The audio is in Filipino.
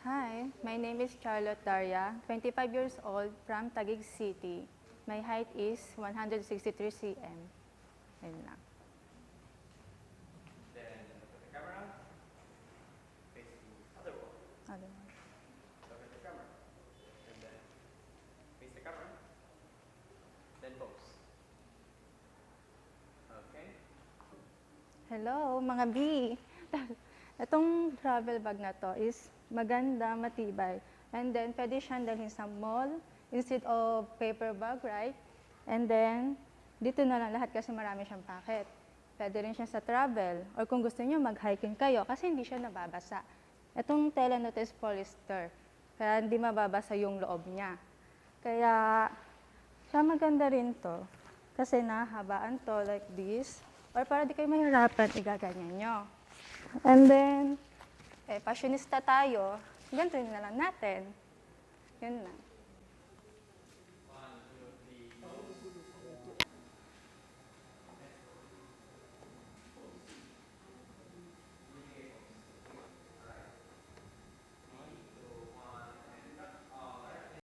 Hi, my name is Charlotte Daria, 25 years old, from Taguig City. My height is 163 cm. Ayun lang. Then look at the camera. Face the other wall. Ano? Look at the camera. And then face the camera. Then pose. Okay. Hello, mga B! Itong travel bag na to is maganda, matibay. And then, pwede siyang dalhin sa mall instead of paper bag, right? And then, dito na lang lahat kasi marami siyang packet. Pwede rin siya sa travel. Or kung gusto niyo, mag-hiking kayo kasi hindi siya nababasa. Itong tela nito is polyester. Kaya hindi mababasa yung loob niya. Kaya, siya maganda rin to. Kasi nahabaan to like this. Or para di kayo mahirapan, igaganyan nyo. And then, fashionista tayo, ganito na lang natin. Yun lang.